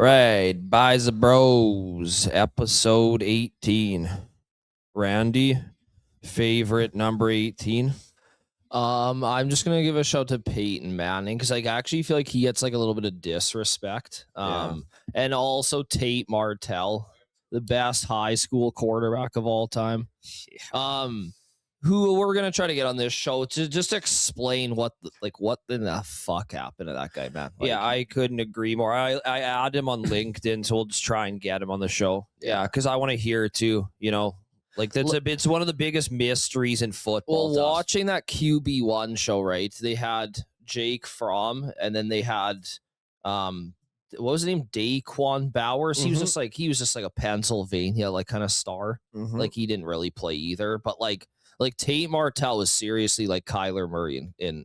Right, Beisel Bros, episode 18. Randy, favorite number 18? I'm just gonna give a shout to Peyton Manning because I actually feel like he gets like a little bit of disrespect. And also Tate Martell, the best high school quarterback of all time. Who we're gonna try to get on this show to just explain what in the fuck happened to that guy, man. Yeah, I couldn't agree more. I add him on LinkedIn, so we'll just try and get him on the show. Yeah, because I want to hear too. Like it's one of the biggest mysteries in football. Well, watching that QB1 show, right? They had Jake Fromm, and then they had what was his name? Daquan Bowers. He was just like a Pennsylvania like kind of star. Like he didn't really play either, but like Tate Martell was seriously like Kyler Murray in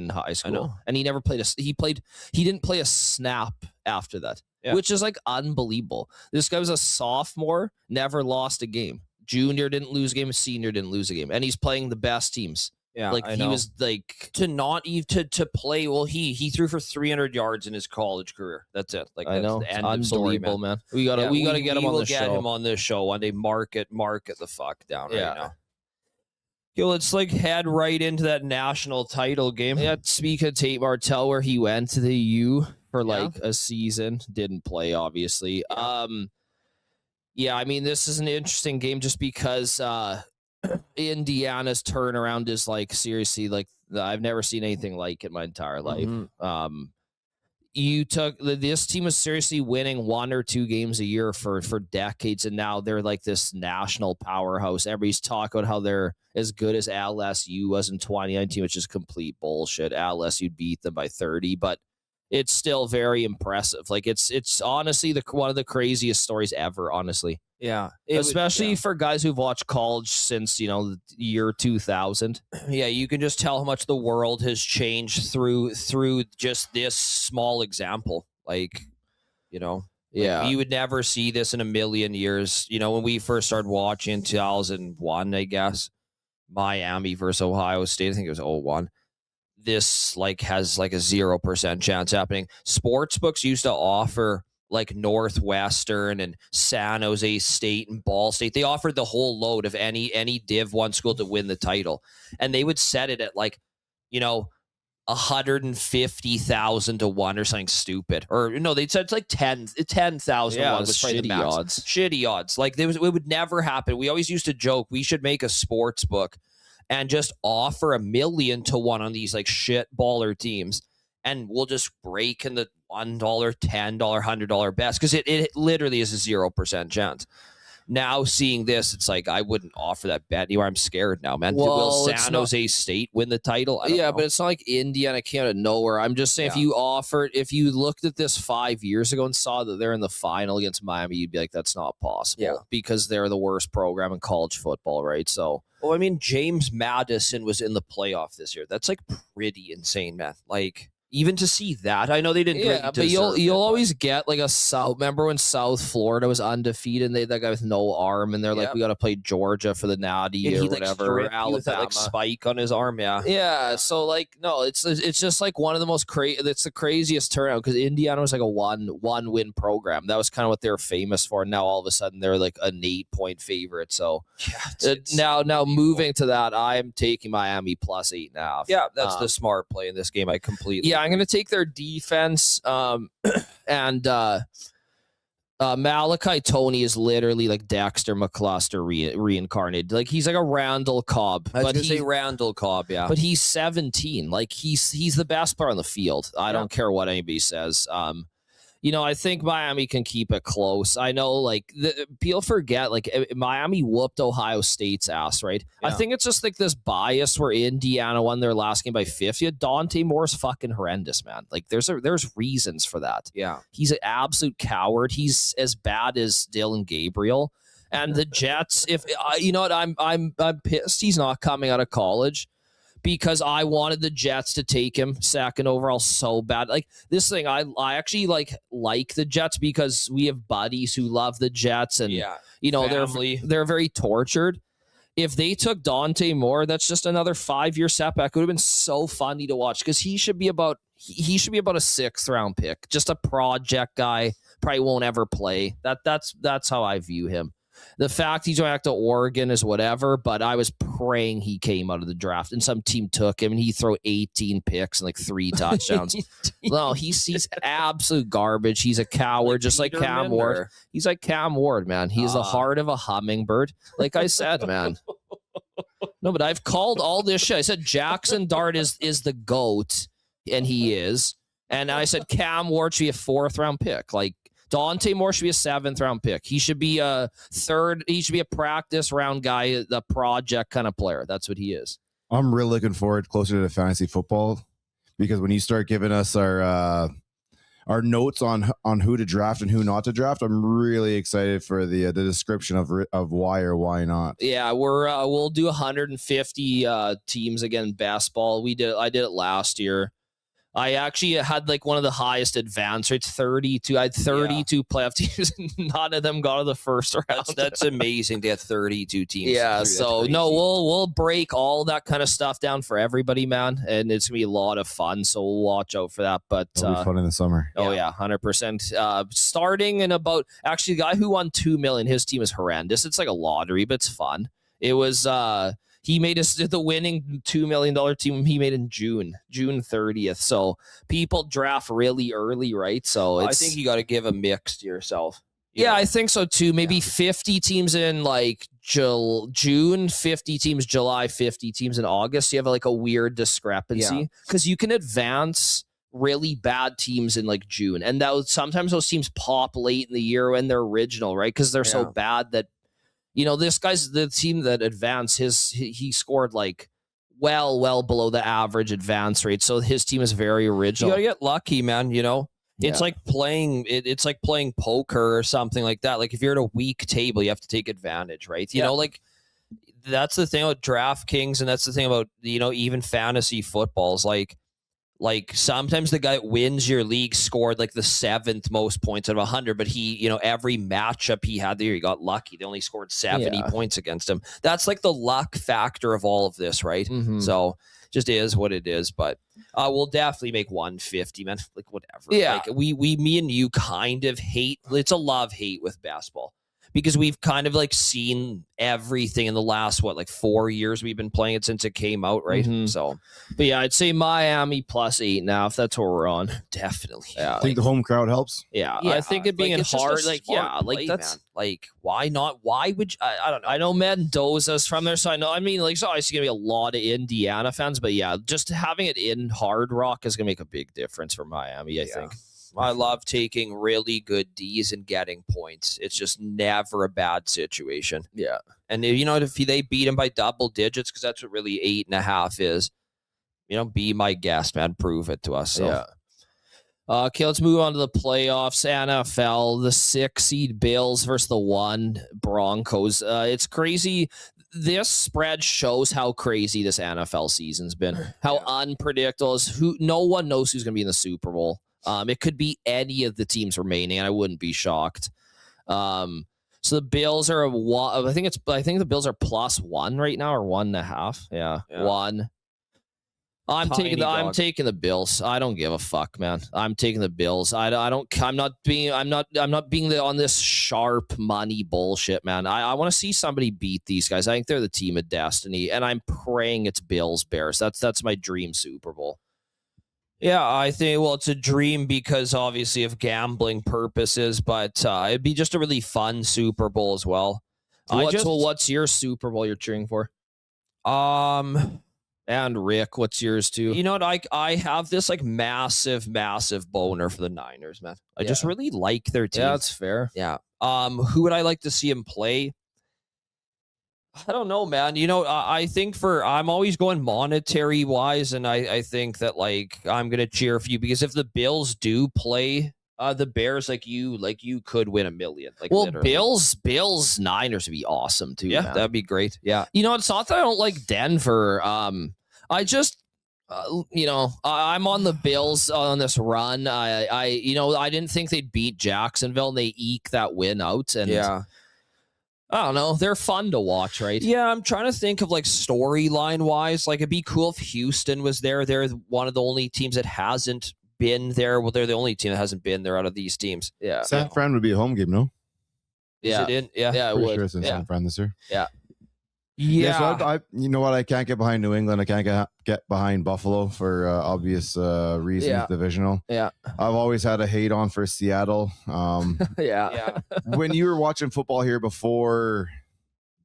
high school, and he never played he didn't play a snap after that, which is like unbelievable. This guy was a sophomore, never lost a game. Junior didn't lose a game. Senior didn't lose a game, and he's playing the best teams. Yeah, like he was like to play. Well, he threw for 300 yards in his college career. That's it. Like I know, the end unbelievable, story, man. We gotta get him on the show. Get him on this show one day. Mark it the fuck down right now. Yo, let's like head right into that national title game. Yeah, speak of Tate Martell, where he went to the U for like a season, didn't play obviously. Yeah, I mean, this is an interesting game just because Indiana's turnaround is like seriously like I've never seen anything like it my entire life. This team was seriously winning 1 or 2 games a year for decades, and now they're like this national powerhouse. Everybody's talking about how they're as good as LSU was in 2019, which is complete bullshit. LSU beat them by 30, but it's still very impressive. Like it's honestly one of the craziest stories ever, honestly. Yeah. Especially for guys who've watched college since, the year 2000. Yeah, you can just tell how much the world has changed through just this small example. Like, you would never see this in a million years. When we first started watching in 2001, I guess, Miami versus Ohio State, I think it was 01. This like has like a 0% chance happening. Sportsbooks used to offer like Northwestern and San Jose State and Ball State. They offered the whole load of any Div 1 school to win the title. And they would set it at like, 150,000 to 1 or something stupid. Or no, they said it's like 10,000 to 1 was probably the max. Shitty odds. Like it would never happen. We always used to joke we should make a sports book and just offer $1 million to 1 on these like shit baller teams, and we'll just break in the $1, $10, $100 bets because it literally is a 0% chance. Now seeing this, it's like I wouldn't offer that bet anywhere. I'm scared now, man. Will San Jose State win the title? I don't know. But it's not like Indiana came out of nowhere. I'm just saying if you looked at this 5 years ago and saw that they're in the final against Miami, you'd be like, that's not possible because they're the worst program in college football, right? So. Well, I mean, James Madison was in the playoff this year. That's like pretty insane, man. Like even to see that, I know they didn't. Yeah, but you'll always get like a South. Remember when South Florida was undefeated and they had that guy with no arm, and they're like, we got to play Georgia for the Natty or whatever. Alabama, with that, like spike on his arm. Yeah. So like, no, it's just like one of the most crazy. It's the craziest turnout because Indiana was like a one win program. That was kind of what they were famous for. And now all of a sudden they're like an 8-point favorite. So now moving to that, I'm taking Miami plus 8.5. Yeah, that's the smart play in this game. I completely. Yeah, I'm going to take their defense, and Malachi Toney is literally like Dexter McCluster reincarnated. Like he's like a Randall Cobb. I was going to say Randall Cobb, yeah. But he's 17. Like he's the best player on the field. I don't care what anybody says. I think Miami can keep it close. I know, like, people forget, like, Miami whooped Ohio State's ass, right? Yeah. I think it's just, like, this bias where Indiana won their last game by 50. Dante Moore's fucking horrendous, man. Like, there's reasons for that. Yeah. He's an absolute coward. He's as bad as Dylan Gabriel. And the Jets, I'm pissed he's not coming out of college, because I wanted the Jets to take him second overall so bad. Like this thing, I actually like the Jets because we have buddies who love the Jets, and they're very tortured. If they took Dante Moore, that's just another 5-year setback. It would have been so funny to watch because he should be about a 6th round pick, just a project guy. probably won't ever play. That's how I view him. The fact he's going back to Oregon is whatever, but I was praying he came out of the draft and some team took him and he threw 18 picks and like 3 touchdowns. No, he's absolute garbage. He's a coward, just like Cam Ward. He's like Cam Ward, man. He's the heart of a hummingbird. Like I said, man. No, but I've called all this shit. I said Jackson Dart is the GOAT, and he is. And I said Cam Ward should be a 4th round pick. Like, Dante Moore should be a 7th round pick. He should be a 3rd. He should be a practice round guy, the project kind of player. That's what he is. I'm really looking forward closer to fantasy football because when you start giving us our notes on who to draft and who not to draft, I'm really excited for the description of why or why not. Yeah, we'll do 150 teams again in basketball. I did it last year. I actually had like one of the highest advance rates, 32. I had 32 playoff teams, and none of them got to the first round. That's amazing to get 32 teams. Yeah, so no, we'll break all that kind of stuff down for everybody, man, and it's gonna be a lot of fun. So we'll watch out for that. But it'll be fun in the summer. Oh yeah, 100%. Starting in about actually, the guy who won $2 million, his team is horrendous. It's like a lottery, but it's fun. It was he made us the winning $2 million team. He made in June 30th. So people draft really early, right? So I think you got to give a mix to yourself. Yeah, I think so too. Maybe 50 teams in like June, 50 teams July, 50 teams in August. You have like a weird discrepancy because you can advance really bad teams in like June, and sometimes those teams pop late in the year when they're original, right? Because they're so bad that. This guy's the team that advanced. He scored like well below the average advance rate. So his team is very original. You gotta get lucky, man. It's like playing. It's like playing poker or something like that. Like if you're at a weak table, you have to take advantage, right? You know, like that's the thing about DraftKings, and that's the thing about even fantasy footballs. Like sometimes the guy that wins your league scored like the 7th most points out of 100, but he, every matchup he had there, he got lucky. They only scored 70 points against him. That's like the luck factor of all of this, right? Mm-hmm. So just is what it is, but we'll definitely make 150, man. Like whatever. Yeah. Like me and you kind of hate, it's a love-hate with basketball. Because we've kind of like seen everything in the last 4 years we've been playing it since it came out, right? Mm-hmm. So, but yeah, I'd say Miami +8 now if that's what we're on. Definitely. Yeah, I think the home crowd helps. Yeah, I think it being in hard, play, that's man. Like why not? Why would you, I don't know? I know Mendoza's from there, so I know. I mean, like, so obviously gonna be a lot of Indiana fans, but yeah, just having it in Hard Rock is gonna make a big difference for Miami. I think. I love taking really good Ds and getting points. It's just never a bad situation. Yeah. And if they beat him by double digits, because that's what really 8.5 is, be my guest, man. Prove it to us. So. Yeah. Okay, let's move on to the playoffs. NFL, the 6 seed Bills versus the 1 Broncos. It's crazy. This spread shows how crazy this NFL season's been. How unpredictable is no one knows who's going to be in the Super Bowl. It could be any of the teams remaining, and I wouldn't be shocked. So the Bills are I think the Bills are +1 right now, or 1.5. Yeah. 1. I'm taking the Bills. I don't give a fuck, man. I'm taking the Bills. I'm not being on this sharp money bullshit, man. I want to see somebody beat these guys. I think they're the team of destiny, and I'm praying it's Bills Bears. That's my dream Super Bowl. Yeah, I think, it's a dream because obviously of gambling purposes, but it'd be just a really fun Super Bowl as well. What's your Super Bowl you're cheering for? And Rick, what's yours too? You know what? I have this massive boner for the Niners, man. I just really like their team. Yeah, that's fair. Yeah. Who would I like to see him play? I don't know, man. I think I'm always going monetary wise, and I think that I'm gonna cheer for you because if the Bills do play the Bears, you could win $1 million. Literally. Bills Niners would be awesome too. Yeah, man. that'd be great. Yeah, it's not that I don't like Denver. I just. I'm on the Bills on this run. I didn't think they'd beat Jacksonville, and they eke that win out. And I don't know. They're fun to watch, right? Yeah, I'm trying to think of storyline wise. It'd be cool if Houston was there. They're one of the only teams that hasn't been there. Well, they're the only team that hasn't been there out of these teams. Yeah. San Fran would be a home game, no? Is it in? Yeah. Yeah, it Pretty would. sure it's in San Fran this year. Yeah. Yeah. So you know what? I can't get behind New England. I can't get behind Buffalo for obvious reasons. Yeah. Divisional. Yeah. I've always had a hate on for Seattle. Yeah. When you were watching football here before,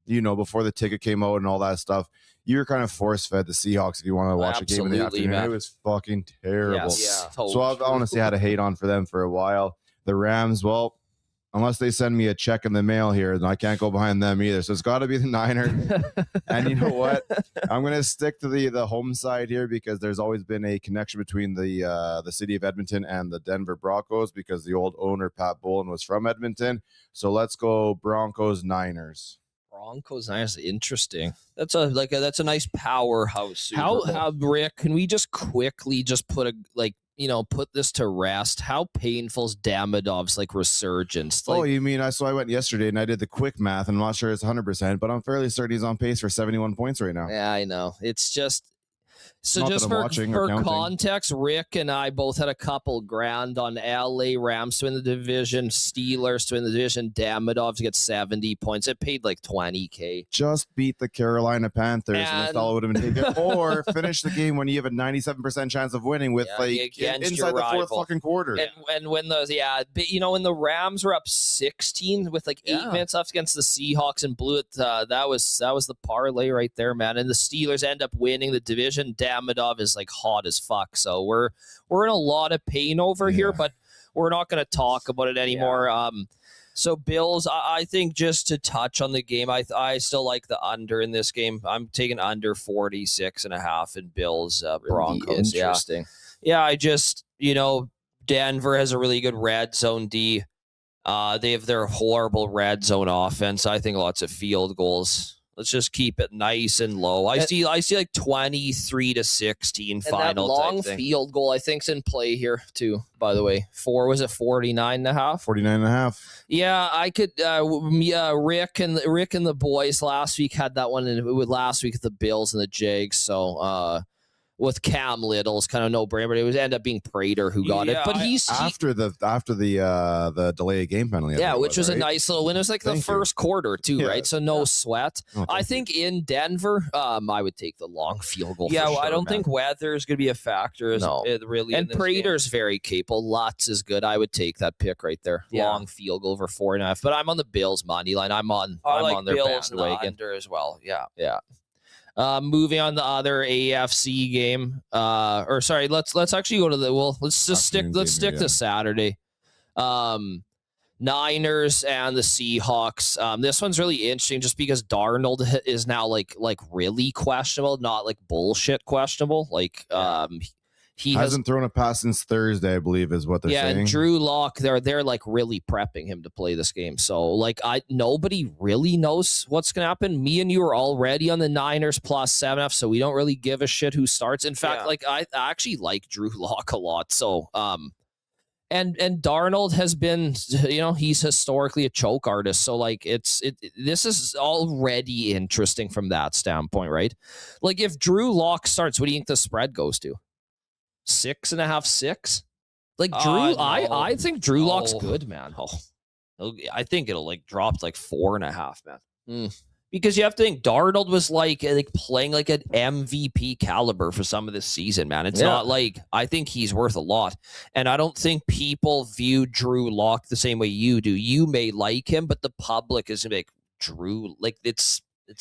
before the ticket came out and all that stuff, you were kind of force fed the Seahawks if you wanted to watch a game in the afternoon. Man. It was fucking terrible. Yes. Yeah. So I've honestly had a hate on for them for a while. The Rams, well, unless they send me a check in the mail here, then I can't go behind them either. So it's got to be the Niners. And you know what? I'm going to stick to the home side here because there's always been a connection between the city of Edmonton and the Denver Broncos because the old owner, Pat Bowlen, was from Edmonton. So let's go Broncos-Niners. Broncos-Niners, interesting. That's a nice powerhouse. Super Bowl. Rick, can we just quickly just put this to rest? How painful is Davidov's resurgence? You mean I went yesterday and I did the quick math and I'm not sure it's 100%, but I'm fairly certain he's on pace for 71 points right now. Yeah, I know. It's just so Not just that I'm for counting. context, Rick and I both had a couple grand on LA Rams to win the division, Steelers to win the division, Davidov to get 70 points. It paid like $20K. Just beat the Carolina Panthers and that's all it would have been taken. Or finish the game when you have a 97% chance of winning with against inside your the fourth rival. fucking quarter. And when when the Rams were up 16 with 8 minutes left against the Seahawks and blew it, that was the parlay right there, man. And the Steelers end up winning the division. Davidov is hot as fuck. So we're in a lot of pain over here, but we're not going to talk about it anymore. Yeah. So Bills, I think just to touch on the game, I still like the under in this game. I'm taking under 46.5 in Bills Broncos. Interesting. Yeah, I just, Denver has a really good red zone D. They have their horrible red zone offense. I think lots of field goals. Let's just keep it nice and low. I see 23-16 final. That long type thing. Field goal, I think, is in play here too. By the way, 49.5? 49.5. Yeah, I could. Rick and the boys last week had that one, and last week at the Bills and the Jags. So with Cam Little's kind of no brainer, but it was end up being Prater who got it. But after the delay of game penalty. Which was a nice little win. It was the first quarter too, right? So no sweat. I think in Denver, I would take the long field goal. Yeah, I don't think weather is going to be a factor. Really. And Prater's very capable. Lutz is good. I would take that pick right there. Yeah. Long field goal over 4.5. But I'm on the Bills money line. I'm on their Bills bandwagon under as well. Yeah. Yeah. Moving on the other AFC game. Let's actually go to let's stick to Saturday. Niners and the Seahawks. This one's really interesting just because Darnold is now really questionable, not bullshit questionable. He hasn't thrown a pass since Thursday, I believe, is what they're saying. Yeah, and Drew Lock, they're really prepping him to play this game. So nobody really knows what's gonna happen. Me and you are already on the Niners plus 7.5, so we don't really give a shit who starts. In fact, I actually like Drew Lock a lot. So and Darnold has been, he's historically a choke artist. So this is already interesting from that standpoint, right? If Drew Lock starts, what do you think the spread goes to? 6.5, 6? Drew, no. I think Drew Lock's good, man. I think it'll drop 4.5, man. Because you have to think Darnold was playing an MVP caliber for some of this season, man. It's not I think he's worth a lot. And I don't think people view Drew Lock the same way you do. You may like him, but the public is Drew,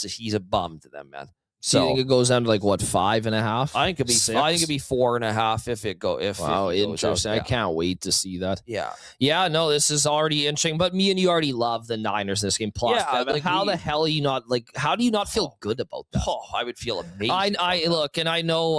he's a bum to them, man. So you think it goes down to 5.5? I think it'd be 4.5 if it go. Interesting. I can't wait to see that. Yeah. No, this is already interesting. But me and you already love the Niners this game. Plus, how the hell are you not how do you not feel good about that? Oh, I would feel amazing. I look, and I know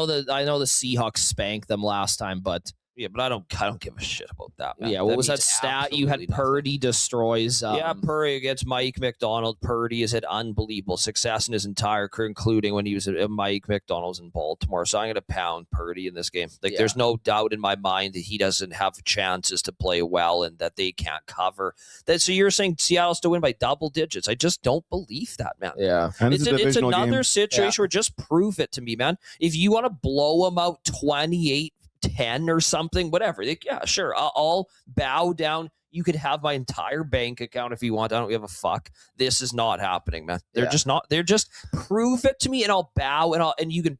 the Seahawks spanked them last time, but. Yeah, but I don't give a shit about that, man. Yeah, what was that stat? You had Purdy destroys. Purdy against Mike McDonald. Purdy has had unbelievable success in his entire career, including when he was at Mike McDonald's in Baltimore. So I'm going to pound Purdy in this game. There's no doubt in my mind that he doesn't have chances to play well and that they can't cover. So you're saying Seattle's to win by double digits? I just don't believe that, man. Yeah, and it's another situation where just prove it to me, man. If you want to blow them out 28 10 or something, whatever. Like, yeah, sure. I'll bow down. You could have my entire bank account if you want. I don't give a fuck. This is not happening, man. They're just not. They're just prove it to me, and I'll bow, and you can.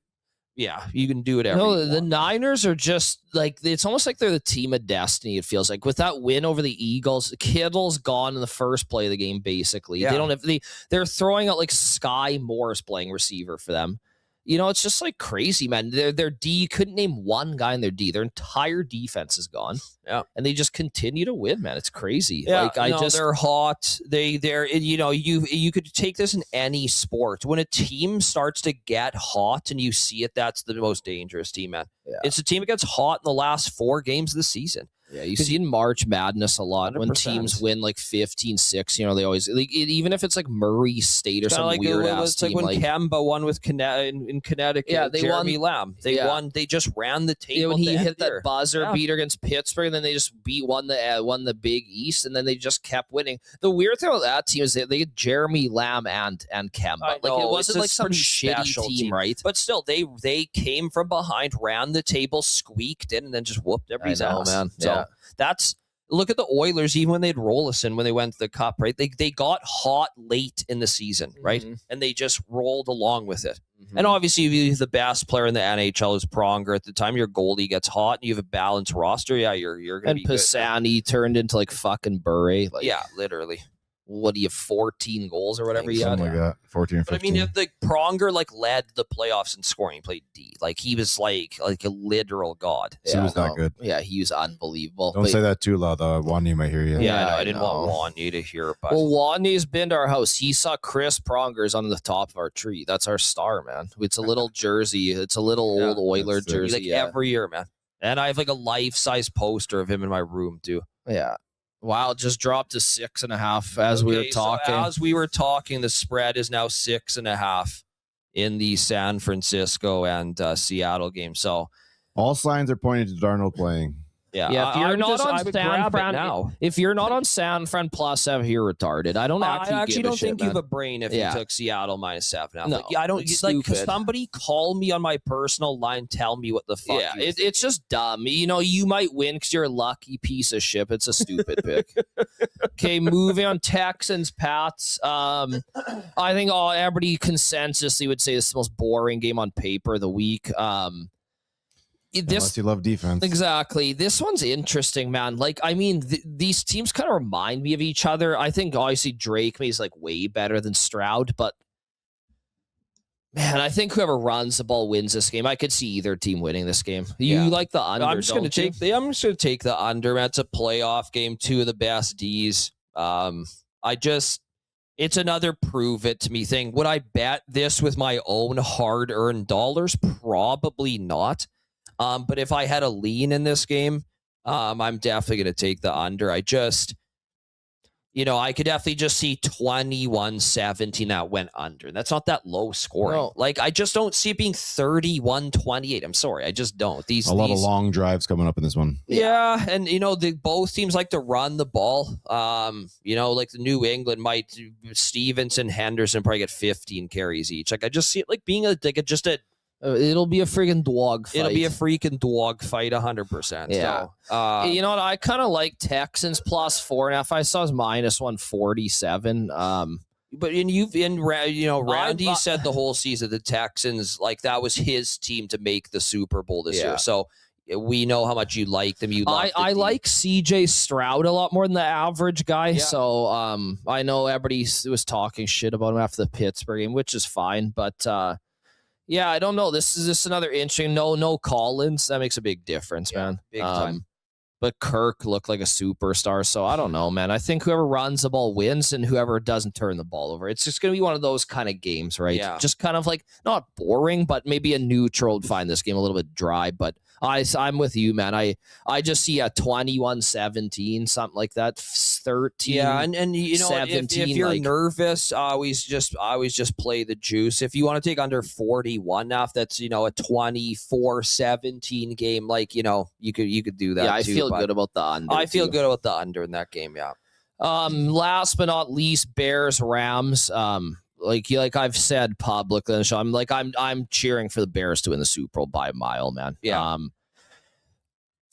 Yeah, you can do whatever. No, the Niners are just like, it's almost like they're the team of destiny. It feels like with that win over the Eagles, Kittle's gone in the first play of the game. Basically, they don't have they're throwing out like Sky Moore's playing receiver for them. You know, it's just like crazy, man. Their D, you couldn't name one guy in their D. Their entire defense is gone. Yeah. And they just continue to win, man. It's crazy. Yeah, Like they're hot. They're you know, you could take this in any sport. When a team starts to get hot and you see it, that's the most dangerous team, man. Yeah. It's a team that gets hot in the last 4 games of the season. Yeah, you see in March Madness a lot 100%. When teams win like 15-6, you know, they always like even if it's like Murray State or some like weird ass team. Like when Kemba won with in Connecticut. Yeah, they Jeremy won. Lamb. They won. They just ran the table. Yeah, when he hit that buzzer beater against Pittsburgh, and then they just won the Big East, and then they just kept winning. The weird thing about that team is they had Jeremy Lamb and Kemba. Like it wasn't like some shitty team, right? But still, they came from behind, ran the table, squeaked in, and then just whooped everybody's ass. Man. So that's look at the Oilers. Even when they'd roll us in when they went to the Cup, right? They got hot late in the season, right? And they just rolled along with it. And obviously, the best player in the NHL is Pronger. At the time your goalie gets hot and you have a balanced roster, you're gonna be good. And Pisani turned into like fucking Bure. Like, yeah, literally. What do you have, 14 goals or whatever he had? Something like that. 14 or 15. But I mean, if the Pronger like led the playoffs in scoring, he played D. Like he was like a literal god. He was that good. Yeah, he was unbelievable. Don't say that too loud though. Wanye might hear you. Yeah, I didn't want Wanye to hear it. But well, Wanye's been to our house. He saw Chris Pronger's on the top of our tree. That's our star, man. It's a little jersey. It's a little old Oiler jersey. Like every year, man. And I have like a life-size poster of him in my room too. Yeah. Wow, it just dropped to 6.5 as we were talking. So as we were talking, the spread is now 6.5 in the San Francisco and Seattle game. So all signs are pointing to Darnold playing. Yeah. If you're not on San Fran now, if you're not on San Fran plus 7, you're retarded. I actually don't give a shit, think man. you have a brain if you took Seattle -7. No, like, I don't like somebody call me on my personal line, tell me what the fuck. Yeah, it's just dumb. You know, you might win because you're a lucky piece of shit. It's a stupid pick. Okay, moving on. Texans Pats. I think everybody consensusly would say this is the most boring game on paper of the week. Unless you love defense. Exactly. This one's interesting, man. Like, I mean, these teams kind of remind me of each other. I think obviously Drake is like way better than Stroud, but man, I think whoever runs the ball wins this game. I could see either team winning this game. You like the under? I'm just going to take the under. Man, it's a playoff game. 2 of the best Ds. It's another prove it to me thing. Would I bet this with my own hard-earned dollars? Probably not. But if I had a lean in this game, I'm definitely going to take the under. I could definitely just see 21-17 that went under. That's not that low scoring. No. Like, I just don't see it being 31-28. I'm sorry. I just don't. A lot of long drives coming up in this one. Yeah. And, both teams like to run the ball. Like the New England Stevenson, Henderson probably get 15 carries each. Like, I just see it like being it'll be a freaking dog fight. It'll be a freaking dog fight, 100%. Yeah. So, you know what? I kind of like Texans plus 4.5. I saw it's -147. But Randy said the whole season the Texans, like that was his team to make the Super Bowl this year. So we know how much you like them. I like CJ Stroud a lot more than the average guy. Yeah. So I know everybody was talking shit about him after the Pittsburgh game, which is fine, but. Yeah, I don't know. This is just another interesting. No Collins. That makes a big difference, man. Big time. But Kirk looked like a superstar, so I don't know, man. I think whoever runs the ball wins and whoever doesn't turn the ball over. It's just going to be one of those kind of games, right? Yeah. Just kind of like, not boring, but maybe a neutral would find this game a little bit dry, but I'm with you, man. I just see a 21-17, something like that, 13. Yeah, and 17, if you're nervous, always just play the juice. If you want to take under 41 now, if that's a 24-17 game, like you could do that. Yeah, I feel good about the under. I feel good about the under in that game. Yeah. Last but not least, Bears Rams. Like I've said publicly on the show, I'm cheering for the Bears to win the Super Bowl by a mile, man. Yeah.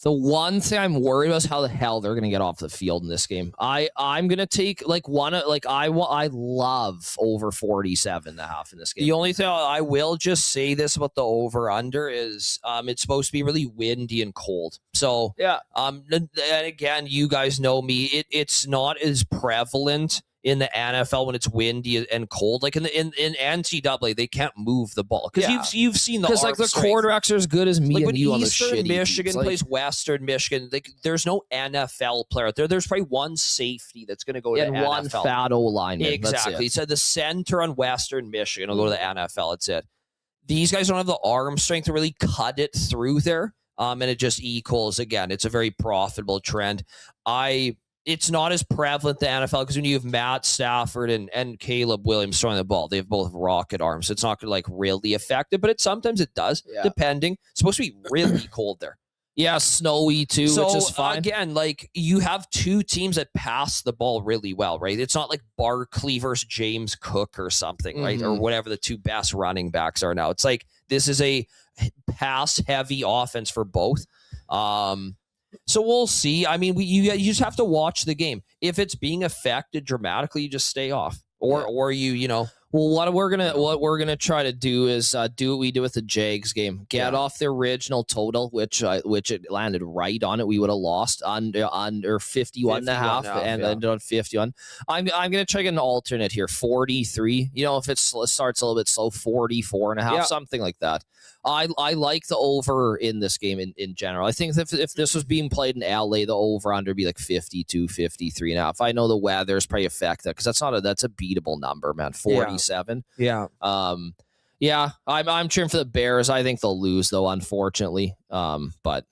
The one thing I'm worried about is how the hell they're going to get off the field in this game. I'm going to take I love over 47.5 in this game. The only thing I will just say this about the over under is it's supposed to be really windy and cold. So yeah. And again, you guys know me. It's not as prevalent in the NFL when it's windy and cold. Like in NCAA, they can't move the ball because you've seen the like the quarterbacks are as good as me like and when you on the Eastern shitty Michigan teams. plays Western Michigan. There's no NFL player out there. There's probably one safety that's going to go to the NFL. One fat O lineman. Exactly. So the center on Western Michigan will go to the NFL. That's it. These guys don't have the arm strength to really cut it through there. And it just equals again. It's a very profitable trend. It's not as prevalent in the NFL because when you have Matt Stafford and Caleb Williams throwing the ball, they have both rocket arms. So it's not going to really affect it, but sometimes it does, depending. It's supposed to be really cold there. Yeah, snowy too, which is fine. Again, you have two teams that pass the ball really well, right? It's not like Barkley versus James Cook or something, right? Or whatever the two best running backs are now. It's like this is a pass-heavy offense for both. So we'll see. I mean, you just have to watch the game. If it's being affected dramatically, you just stay off, or you know. Well, what we're gonna try to do is do what we do with the Jags game. Get off the original total, which it landed right on it. We would have lost under 51.5 and ended on 51. I'm gonna try to get an alternate here, 43. You know, if it starts a little bit slow, 44.5, something like that. I like the over in this game in general. I think if this was being played in LA, the over under would be like 52, 53.5. I know the weather's probably affect that because that's a beatable number, man. 47. Yeah. I'm cheering for the Bears. I think they'll lose though, unfortunately. But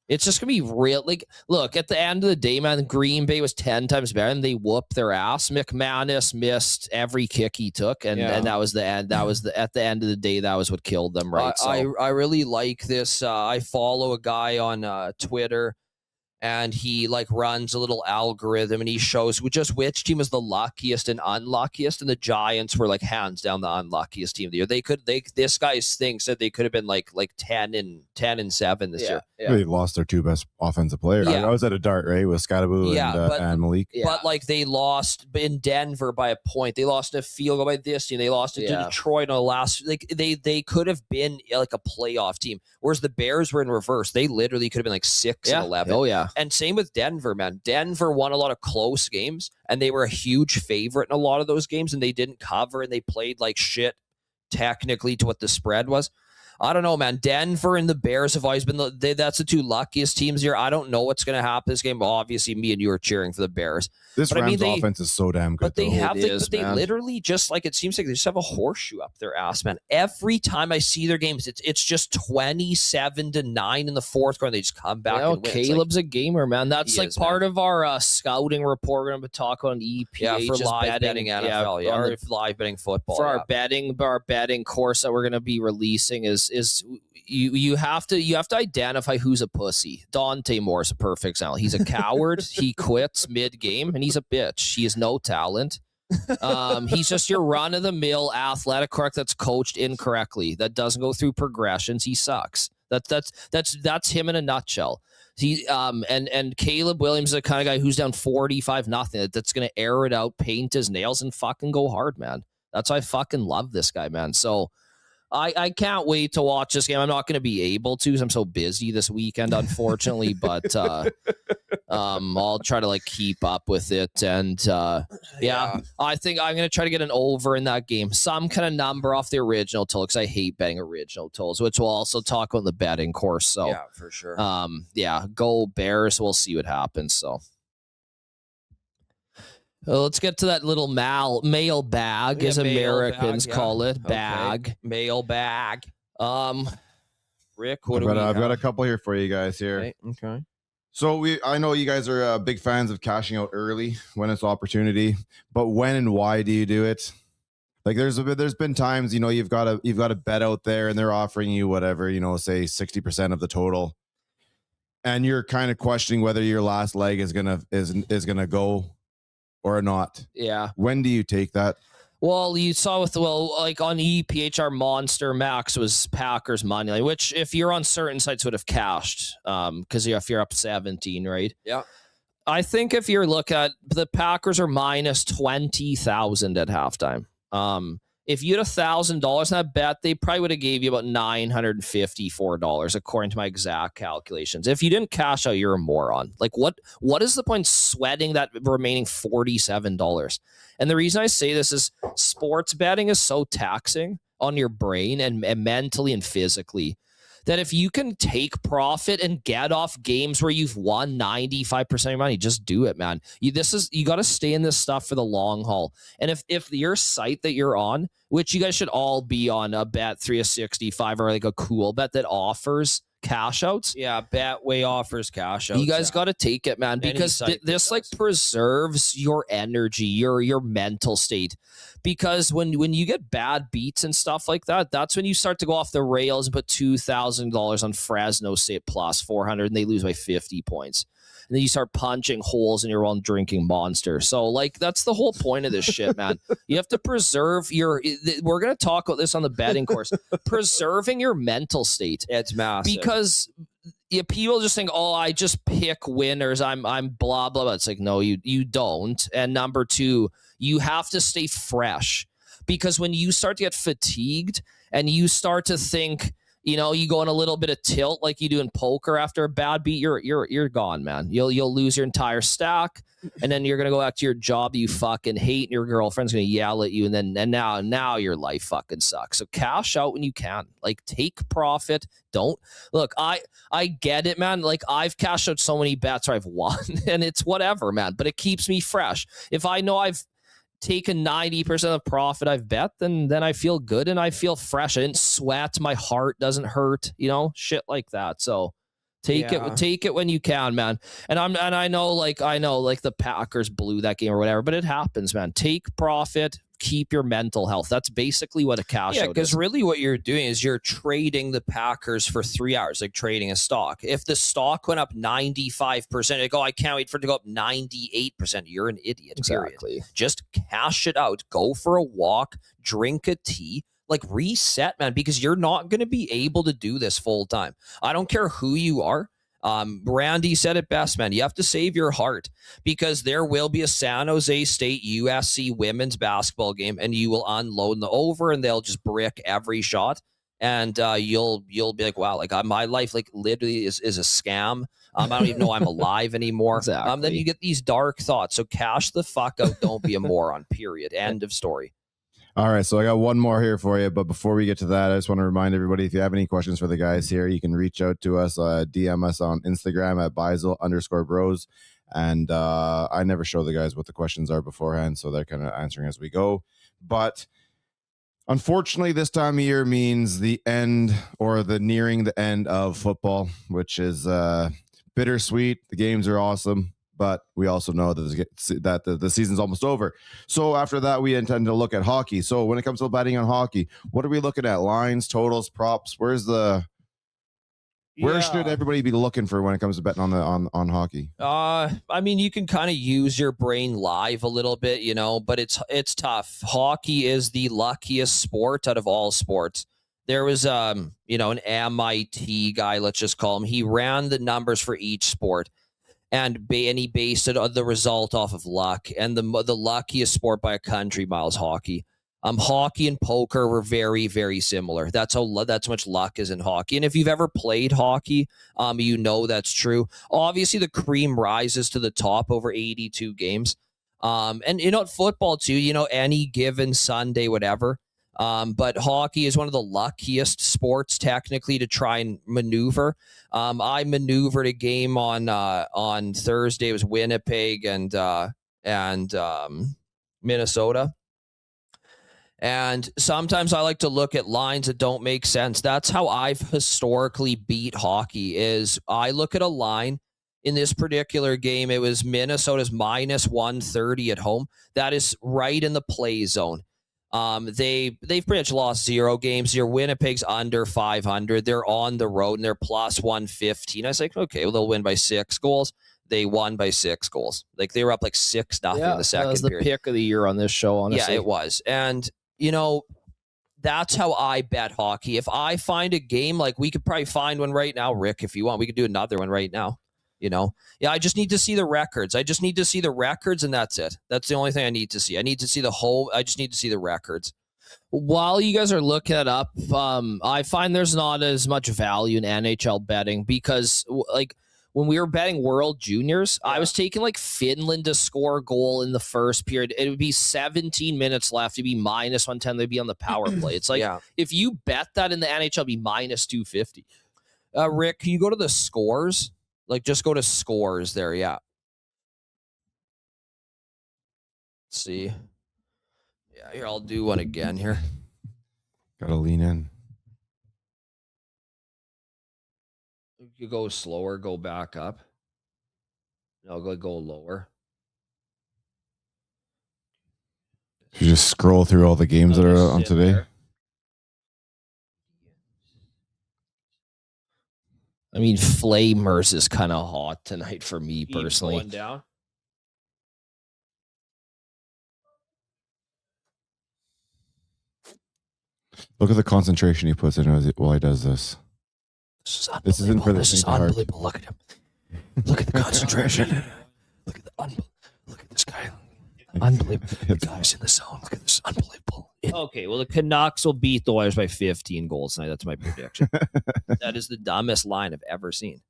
it's just gonna be real. Like, look, at the end of the day, man, Green Bay was 10 times better, and they whooped their ass. McManus missed every kick he took, and that was the end. That was at the end of the day, that was what killed them, right? I really like this. I follow a guy on Twitter. And he runs a little algorithm and he shows just which team was the luckiest and unluckiest. And the Giants were hands down the unluckiest team of the year. This guy said they could have been like 10 and 7 this year. Yeah. They lost their two best offensive players. I was at a dart, right, with Scadaboo and Malik. Yeah. But they lost in Denver by a point. They lost a field goal by this team. They lost to Detroit on the last. They could have been a playoff team. Whereas the Bears were in reverse. They literally could have been 6 and 11. Oh yeah. And same with Denver, man. Denver won a lot of close games, and they were a huge favorite in a lot of those games, and they didn't cover, and they played like shit technically to what the spread was. I don't know, man. Denver and the Bears have always been that's the two luckiest teams here. I don't know what's going to happen this game. Obviously, me and you are cheering for the Bears. This Rams offense is so damn good. But they literally just it seems like they just have a horseshoe up their ass, man. Every time I see their games, it's just 27-9 in the fourth quarter. They just come back and win. Caleb's a gamer, man. That's part of our scouting report. We're going to talk on EPH for live betting NFL, for live betting football. For our betting course that we're going to be releasing is you have to identify who's a pussy. Dante Moore's a perfect example. He's a coward. He quits mid-game, and he's a bitch. He has no talent. He's just your run-of-the-mill athletic quarterback that's coached incorrectly, that doesn't go through progressions. He sucks. That's him in a nutshell. He and Caleb Williams is the kind of guy who's down 45-0 that's going to air it out, paint his nails, and fucking go hard, man. That's why I fucking love this guy, man. So I can't wait to watch this game. I'm not going to be able to because I'm so busy this weekend, unfortunately, but I'll try to keep up with it. And I think I'm going to try to get an over in that game. Some kind of number off the original total because I hate betting original totals, which we'll also talk on the betting course. So yeah, for sure. Go Bears. We'll see what happens. So. Let's get to that little mailbag, as Americans call it. Bag. Okay. Mailbag. Rick, I've got a couple here for you guys here. Okay. So I know you guys are big fans of cashing out early when it's opportunity, but when and why do you do it? There's been times, you've got a bet out there and they're offering you whatever, say 60% of the total, and you're kind of questioning whether your last leg is gonna go or not. Yeah. When do you take that? Well, you saw like on EPH, our monster max was Packers money line, which if you're on certain sites would have cashed because if you're up 17, right? Yeah. I think if you're looking at the Packers are minus 20,000 at halftime. If you had $1,000 in that bet, they probably would have gave you about $954 according to my exact calculations. If you didn't cash out, you're a moron. Like what is the point sweating that remaining $47? And the reason I say this is sports betting is so taxing on your brain and mentally and physically that if you can take profit and get off games where you've won 95% of your money, just do it, man. You got to stay in this stuff for the long haul. And if your site that you're on, which you guys should all be on, a Bet 365 or like a cool bet that offers cash outs. Yeah, Betway offers cash outs. You guys got to take it, man, because this like preserves your energy, your mental state. Because when you get bad beats and stuff like that, that's when you start to go off the rails and put $2,000 on Fresno State plus 400 and they lose by 50 points. And then you start punching holes in your own drinking monster. So, like, that's the whole point of this shit, man. You have to preserve we're going to talk about this on the betting course, preserving your mental state. It's massive. Because people just think, oh, I just pick winners. I'm blah, blah, blah. It's like, no, you don't. And number two, you have to stay fresh. Because when you start to get fatigued and you start to think, you go in a little bit of tilt like you do in poker after a bad beat, you're gone, man. You'll lose your entire stack, and then you're gonna go back to your job you fucking hate, and your girlfriend's gonna yell at you, and now your life fucking sucks. So cash out when you can. Like, take profit. Don't look. I get it, man. Like, I've cashed out so many bets where I've won, and it's whatever, man. But it keeps me fresh. If I know I've taken 90% of profit I've bet, then I feel good and I feel fresh. I didn't sweat. My heart doesn't hurt, shit like that. So take it when you can, man. And I know the Packers blew that game or whatever, but it happens, man. Take profit, keep your mental health. That's basically what a cash out is. Because really what you're doing is you're trading the Packers for 3 hours, like trading a stock. If the stock went up 95%, you go, I can't wait for it to go up 98%. You're an idiot. Exactly. Period. Just cash it out. Go for a walk, drink a tea, like reset, man, because you're not going to be able to do this full time. I don't care who you are. Randy said it best, man. You have to save your heart because there will be a San Jose State USC women's basketball game, and you will unload the over, and they'll just brick every shot, and you'll be like, wow, like my life like literally is a scam. I don't even know I'm alive anymore. Exactly. Then you get these dark thoughts. So cash the fuck out. Don't be a moron. Period. End of story. All right, so I got one more here for you, but before we get to that, I just want to remind everybody, if you have any questions for the guys here, you can reach out to us, DM us on Instagram at Beisel_Bros, and I never show the guys what the questions are beforehand, so they're kind of answering as we go. But unfortunately, this time of year means the end or the nearing the end of football, which is bittersweet. The games are awesome, but we also know that the season's almost over. So after that, we intend to look at hockey. So when it comes to betting on hockey, what are we looking at? Lines, totals, props? Where should everybody be looking for when it comes to betting on hockey? I mean, you can kind of use your brain live a little bit, but it's tough. Hockey is the luckiest sport out of all sports. There was an MIT guy, let's just call him. He ran the numbers for each sport. And he based it on the result off of luck. And the luckiest sport by a country mile is hockey. Hockey and poker were very, very similar. That's how much luck is in hockey. And if you've ever played hockey, that's true. Obviously, the cream rises to the top over 82 games. And football too. Any given Sunday, whatever. But hockey is one of the luckiest sports technically to try and maneuver. I maneuvered a game on Thursday. It was Winnipeg and Minnesota. And sometimes I like to look at lines that don't make sense. That's how I've historically beat hockey. Is I look at a line. In this particular game, it was Minnesota's minus 130 at home. That is right in the play zone. They've pretty much lost 0 games. Your Winnipeg's under 500. They're on the road and they're plus 115. I was like, okay, well, they'll win by 6 goals. they won by 6 goals. Like they were up like 6-0 in the second that was the period. pick of the year on this show, honestly. Yeah, it was. And, that's how I bet hockey. If I find a game, like we could probably find one right now, Rick, if you want, we could do another one right now. Yeah, I just need to see the records. And that's it. That's the only thing I need to see. I need to see I just need to see the records. While you guys are looking it up, I find there's not as much value in NHL betting because, like, when we were betting World Juniors, I was taking like Finland to score a goal in the first period. It would be 17 minutes left. It'd be -110. They'd be on the power play. It's like if you bet that in the NHL, it'd be -250. Rick, can you go to the scores? Like, just go to scores there. Yeah. Let's see. Yeah, here, I'll do one again here. Gotta lean in. You go slower, go back up. No, go lower. You just scroll through all the games that are on today. There. I mean, Flamers is kind of hot tonight for me personally. Going down. Look at the concentration he puts in while he does this. This isn't for This is unbelievable. Look at him. Look at the concentration. Look at this guy. Unbelievable. The guy's in the zone. Look at this. Unbelievable. Okay, well, the Canucks will beat the Oilers by 15 goals tonight. That's my prediction. That is the dumbest line I've ever seen.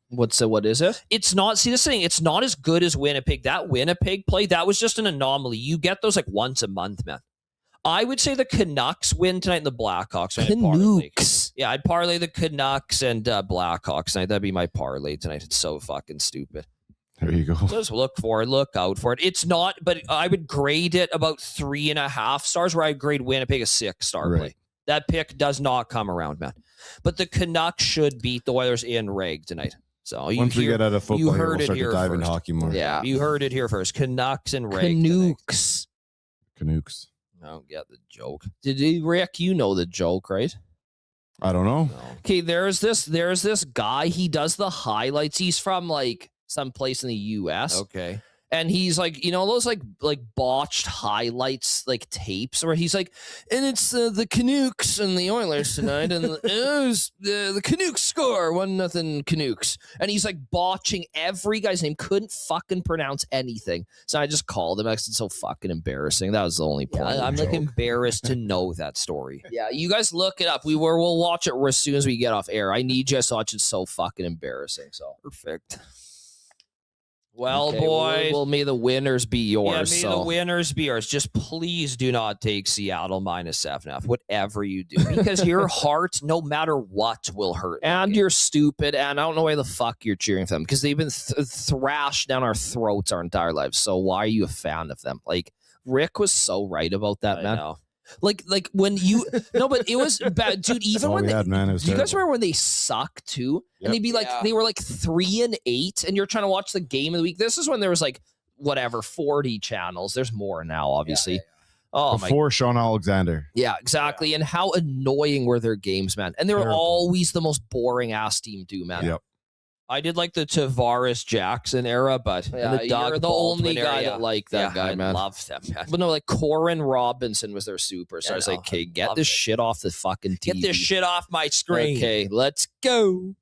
What is it? It's not, see this thing, it's not as good as Winnipeg. That Winnipeg play, that was just an anomaly. You get those like once a month, man. I would say the Canucks win tonight and the Blackhawks. Canucks. Yeah, I'd parlay the Canucks and Blackhawks tonight. That'd be my parlay tonight. It's so fucking stupid. There you go. Just look out for it. It's not, but I would grade it about 3.5 stars, where I grade Winnipeg a 6-star play. That pick does not come around, man. But the Canucks should beat the Oilers in reg tonight. So once we get out of football, we'll start to dive into hockey more. Yeah, you heard it here first. Canucks and reg. Canucks. Canucks. I don't get the joke. Rick, you know the joke, right? I don't know. Okay, there's this guy. He does the highlights. He's from like some place in the U.S. Okay. And he's like, those like botched highlights, like tapes, where he's like, and it's the Canucks and the Oilers tonight, and the Canucks score 1-0 Canucks, and he's like botching every guy's name, couldn't fucking pronounce anything. So I just called him because it's so fucking embarrassing. That was the only point. I'm like embarrassed to know that story. Yeah, you guys look it up. We'll watch it as soon as we get off air. I need you to watch it. So fucking embarrassing. So perfect. Well, okay, boys. Well, may the winners be yours. Yeah, may the winners be yours. Just please do not take Seattle -7.5, whatever you do, because your heart, no matter what, will hurt. And you're stupid, and I don't know why the fuck you're cheering for them, because they've been thrashed down our throats our entire lives. So why are you a fan of them? Like, Rick was so right about that, man. I know. Like when you no, but it was bad, dude. Even when do you guys remember when they suck too? Yep. And they'd be like, they were like 3-8, and you're trying to watch the game of the week. This is when there was like 40 channels. There's more now, obviously. Yeah. Oh, before Sean Alexander. Yeah, exactly. Yeah. And how annoying were their games, man? And they were always the most boring ass team too, man. Yep. I did like the Tavares Jackson era, but you're the only guy that liked that guy, man. I love them, man. But no, like Corin Robinson was their superstar. I was like, okay, get this shit off the fucking TV. Get this shit off my screen. Okay, let's go.